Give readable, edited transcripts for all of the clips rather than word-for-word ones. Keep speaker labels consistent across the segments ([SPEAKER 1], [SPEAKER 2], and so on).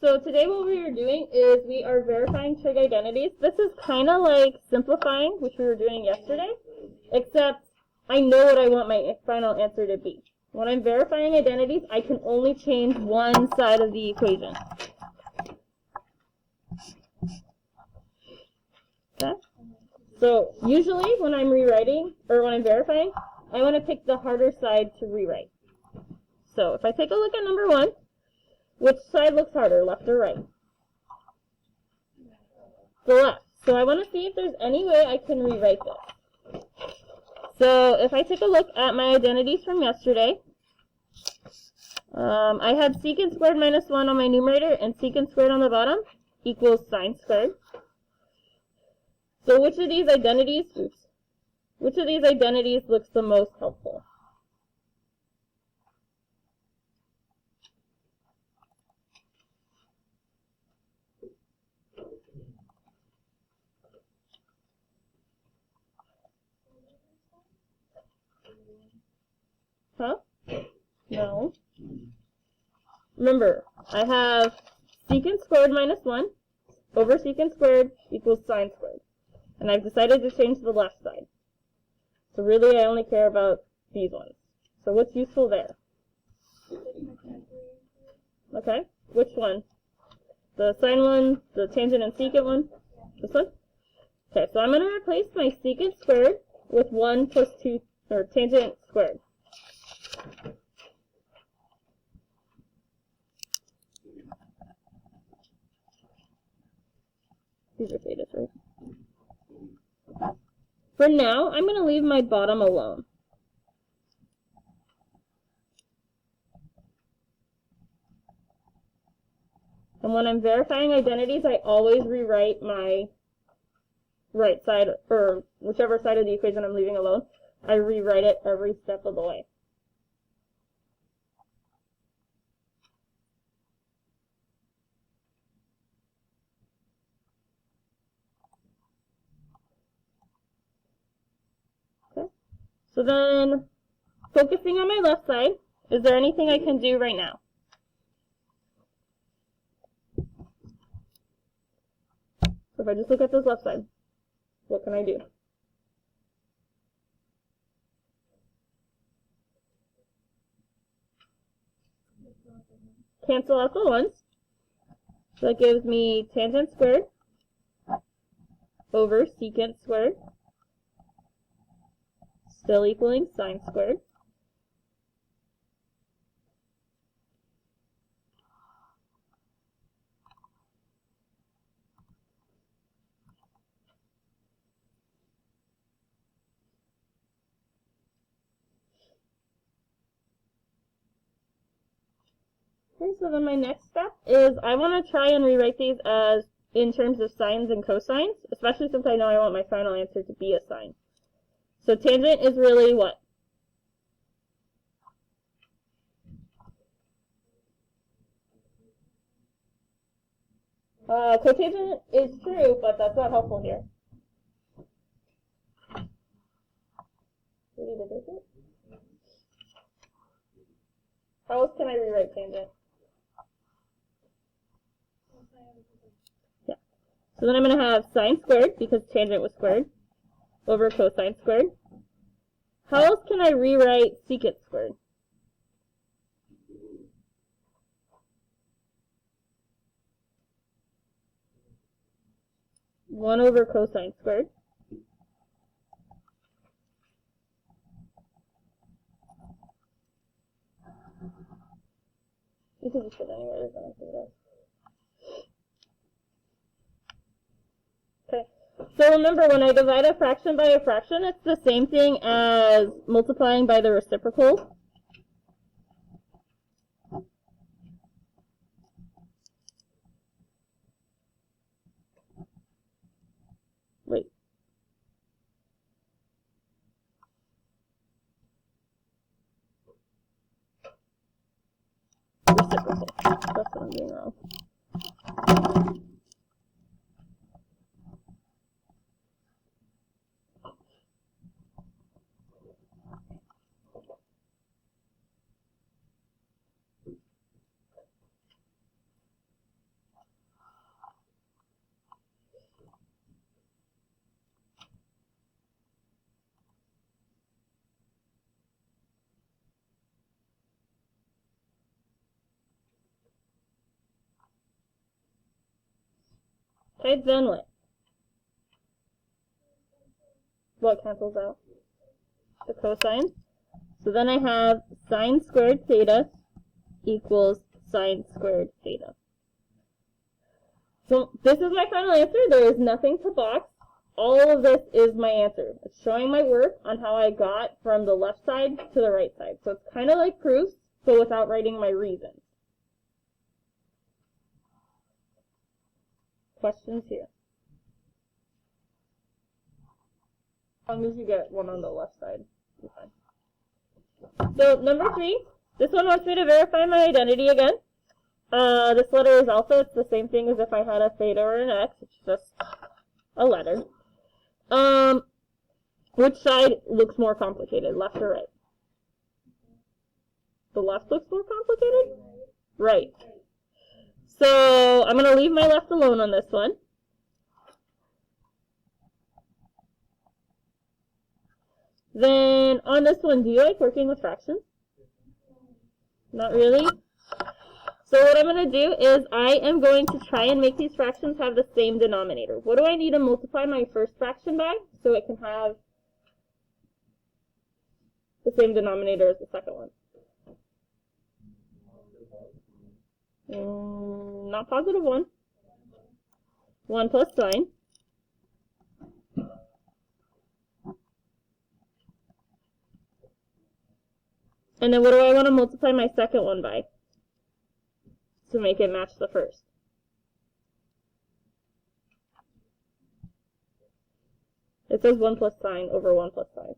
[SPEAKER 1] So today what we are doing is we are verifying trig identities. This is kind of like simplifying, which we were doing yesterday, except I know what I want my final answer to be. When I'm verifying identities, I can only change one side of the equation. Okay? So usually when I'm rewriting, or when I'm verifying, I want to pick the harder side to rewrite. So if I take a look at number 1, which side looks harder, left or right? The left. So I want to see if there's any way I can rewrite this. So if I take a look at my identities from yesterday, I had secant squared minus 1 on my numerator and secant squared on the bottom equals sine squared. So which of these identities looks the most helpful? Huh? No. Remember, I have secant squared minus 1 over secant squared equals sine squared. And I've decided to change the left side. So really I only care about these ones. So what's useful there? Okay, which one? The sine one, the tangent and secant one? This one? Okay, so I'm going to replace my secant squared with 1 plus 2, or tangent squared. These are thetas, right? For now, I'm going to leave my bottom alone. And when I'm verifying identities, I always rewrite my right side, or whichever side of the equation I'm leaving alone. I rewrite it every step of the way. Okay. So then, focusing on my left side, is there anything I can do right now? So if I just look at this left side, what can I do? Cancel out the ones. So that gives me tangent squared over secant squared, still equaling sine squared. Okay, so then my next step is I want to try and rewrite these as in terms of sines and cosines, especially since I know I want my final answer to be a sine. So tangent is really what? Cotangent is true, but that's not helpful here. How else can I rewrite tangent? Yeah. So then I'm going to have sine squared, because tangent was squared, over cosine squared. How else can I rewrite secant squared? One over cosine squared. You can just put it anywhere you're going to do this. Okay. So remember, when I divide a fraction by a fraction, it's the same thing as multiplying by the reciprocal. Wait. Reciprocal. That's what I'm doing wrong. Okay, then what? What cancels out? The cosine. So then I have sine squared theta equals sine squared theta. So this is my final answer. There is nothing to box. All of this is my answer. It's showing my work on how I got from the left side to the right side. So it's kind of like proofs, but without writing my reasons. Questions here? As long as you get one on the left side, you're fine. So number 3, this one wants me to verify my identity again. This letter is alpha. It's the same thing as if I had a theta or an x. It's just a letter. Which side looks more complicated, left or right? The left looks more complicated? Right. So I'm going to leave my left alone on this one. Then on this one, do you like working with fractions? Not really? So what I'm going to do is I am going to try and make these fractions have the same denominator. What do I need to multiply my first fraction by so it can have the same denominator as the second one? Not positive 1. 1 plus sine. And then what do I want to multiply my second one by to make it match the first? It says 1 plus sine over 1 plus sine.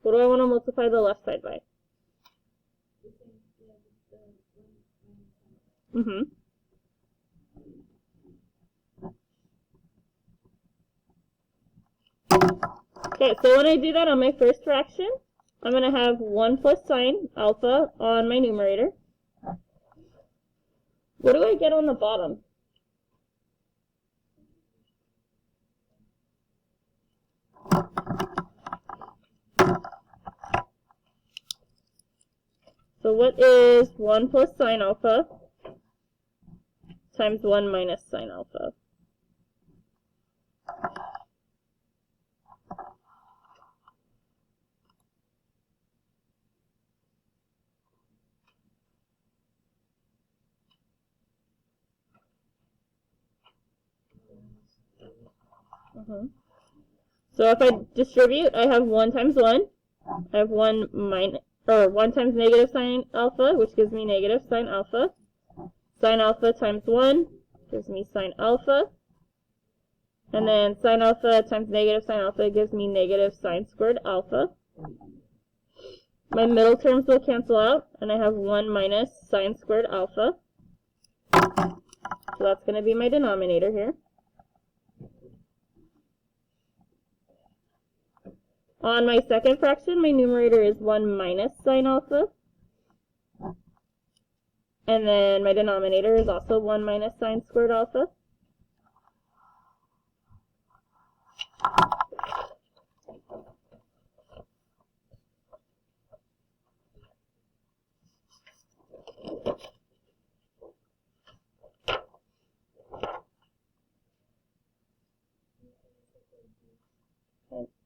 [SPEAKER 1] What do I want to multiply the left side by? Okay, so when I do that on my first fraction, I'm going to have 1 plus sine alpha on my numerator. What do I get on the bottom? So what is 1 plus sine alpha times 1 minus sine alpha? So if I distribute, I have 1 times 1. I have 1 times negative sine alpha, which gives me negative sine alpha. Sine alpha times 1 gives me sine alpha. And then sine alpha times negative sine alpha gives me negative sine squared alpha. My middle terms will cancel out, and I have 1 minus sine squared alpha. So that's going to be my denominator here. On my second fraction, my numerator is 1 minus sine alpha. And then my denominator is also 1 minus sine squared alpha.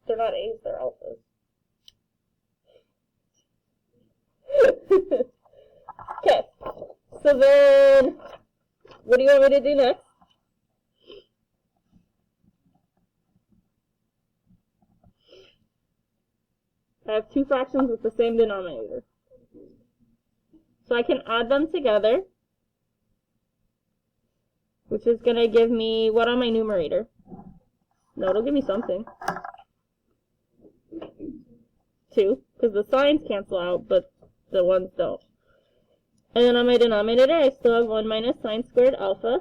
[SPEAKER 1] They're not A's, they're alphas. Okay, so then, what do you want me to do next? I have 2 fractions with the same denominator. So I can add them together, which is going to give me, what on my numerator? No, it'll give me something. 2, because the signs cancel out, but the ones don't. And then on my denominator, I still have 1 minus sine squared alpha.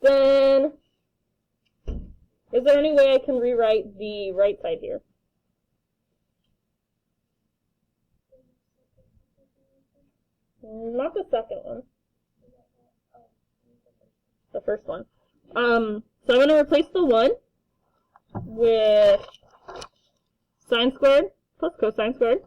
[SPEAKER 1] Then, is there any way I can rewrite the right side here? Not the second one. The first one. So I'm going to replace the 1 with sine squared plus cosine squared.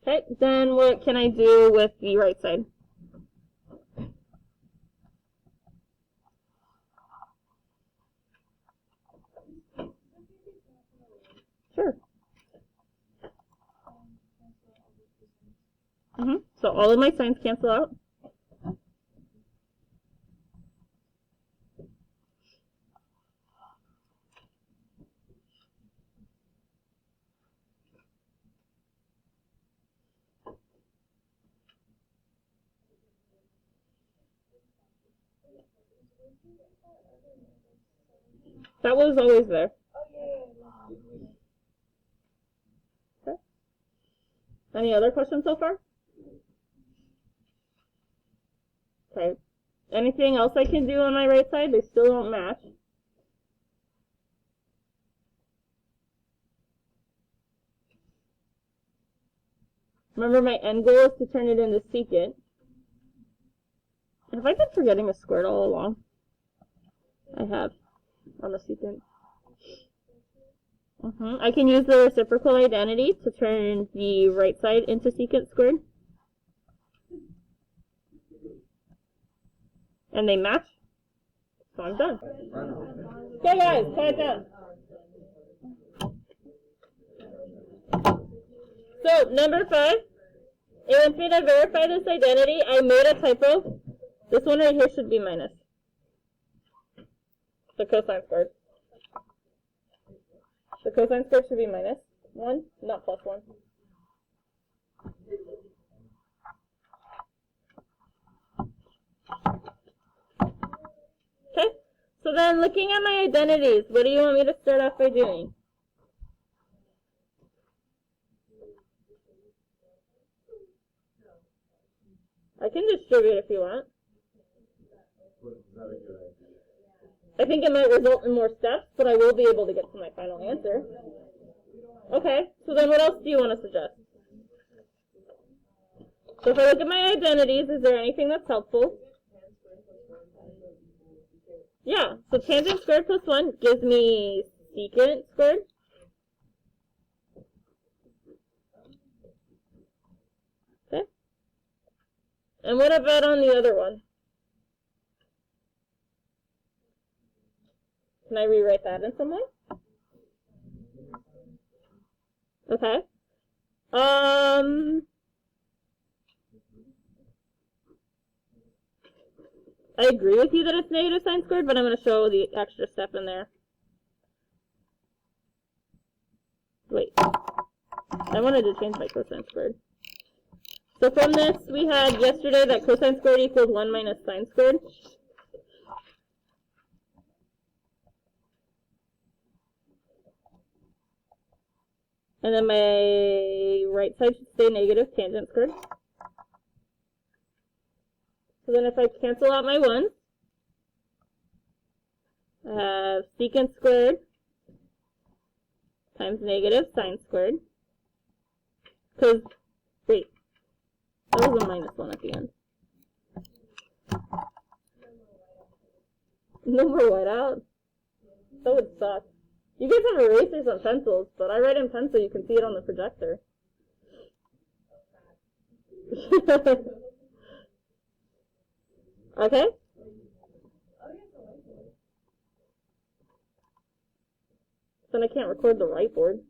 [SPEAKER 1] Okay, then what can I do with the right side? Sure. So all of my signs cancel out. That was always there. Okay. Any other questions so far? Okay. Anything else I can do on my right side? They still don't match. Remember, my end goal is to turn it into secant. Have I been forgetting a squared all along? I have, on the secant. I can use the reciprocal identity to turn the right side into secant squared. And they match. So I'm done. Okay guys, quiet down. So, number 5. It wants me to verify this identity. I made a typo. This one right here should be minus. The cosine squared. The cosine squared should be minus 1, not plus 1. Okay, so then looking at my identities, what do you want me to start off by doing? I can distribute if you want. I think it might result in more steps, but I will be able to get to my final answer. Okay, so then what else do you want to suggest? So if I look at my identities, is there anything that's helpful? Yeah, so tangent squared plus 1 gives me secant squared. Okay. And what about on the other one? Can I rewrite that in some way? Okay. I agree with you that it's negative sine squared, but I'm going to show the extra step in there. Wait. I wanted to change my cosine squared. So from this, we had yesterday that cosine squared equals 1 minus sine squared. And then my right side should stay negative tangent squared. So then if I cancel out my 1s, I have secant squared times negative sine squared. Because, wait, that was a minus 1 at the end. No more whiteout? That would suck. You guys have erasers on pencils, but I write in pencil, you can see it on the projector. Okay? then I can't record the right board.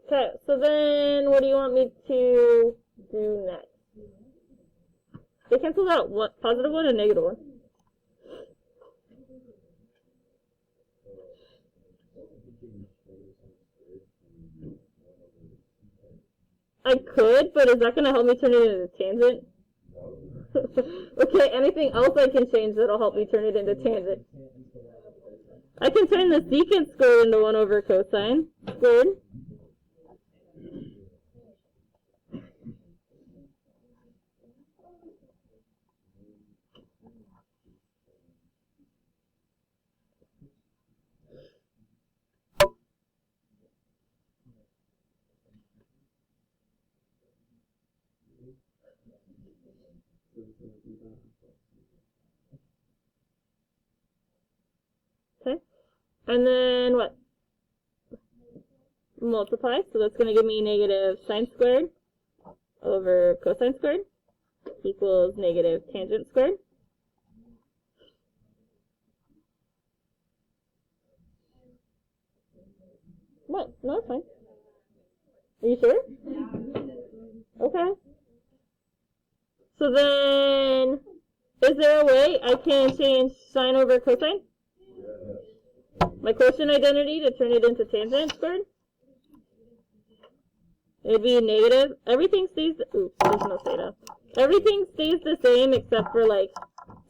[SPEAKER 1] Okay, so then what do you want me to do next? They cancel out what? Positive 1 and negative 1. I could, but is that going to help me turn it into a tangent? Okay, anything else I can change that'll help me turn it into tangent? I can turn the secant squared into 1 over cosine squared. Okay, and then what? Multiply, so that's going to give me negative sine squared over cosine squared equals negative tangent squared. What? No, it's fine. Are you sure? Okay. So then, is there a way I can change sine over cosine? My quotient identity to turn it into tangent squared? It'd be negative. Everything stays, oops, there's no theta. Everything stays the same except for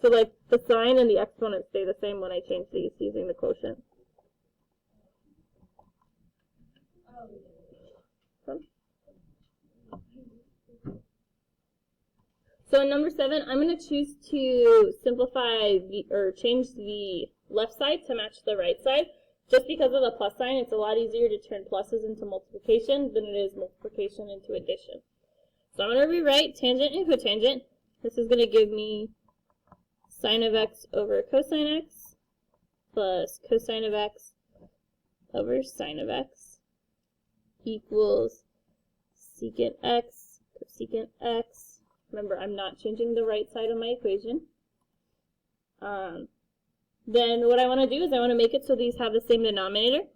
[SPEAKER 1] so the sign and the exponent stay the same when I change these using the quotient. So in number 7, I'm going to choose to simplify or change the left side to match the right side. Just because of the plus sign, it's a lot easier to turn pluses into multiplication than it is multiplication into addition. So I'm going to rewrite tangent and cotangent. This is going to give me sine of x over cosine x plus cosine of x over sine of x equals secant x, cosecant x. Remember, I'm not changing the right side of my equation. Then what I want to do is I want to make it so these have the same denominator.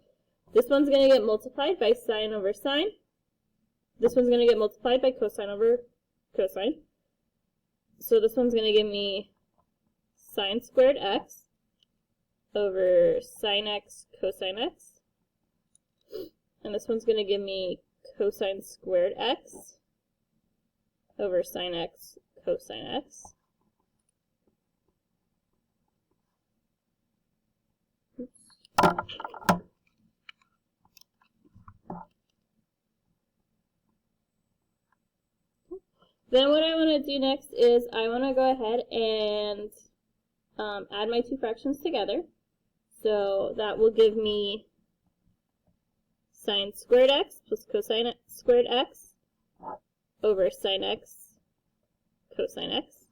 [SPEAKER 1] This one's going to get multiplied by sine over sine. This one's going to get multiplied by cosine over cosine. So this one's going to give me sine squared x over sine x cosine x. And this one's going to give me cosine squared x over sine x cosine x. Then what I want to do next is I want to go ahead and add my two fractions together. So that will give me sine squared x plus cosine squared x over sine x cosine x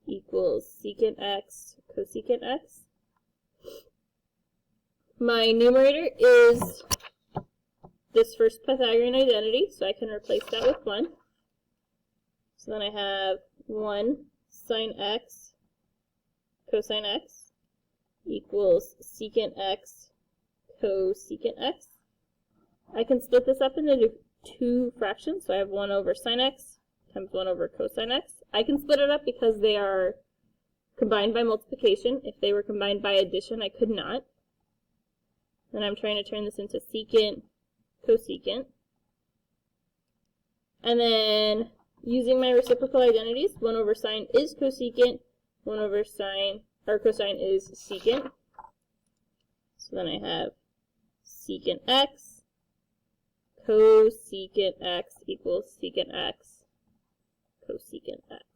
[SPEAKER 1] equals secant x cosecant x. My numerator is this first Pythagorean identity, so I can replace that with 1. So then I have 1 sine x cosine x equals secant x cosecant x. I can split this up into two fractions, so I have 1 over sine x times 1 over cosine x. I can split it up because they are combined by multiplication. If they were combined by addition, I could not. Then I'm trying to turn this into secant cosecant. And then using my reciprocal identities, 1 over sine is cosecant, 1 over sine, or cosine is secant. So then I have secant x cosecant x equals secant x cosecant x.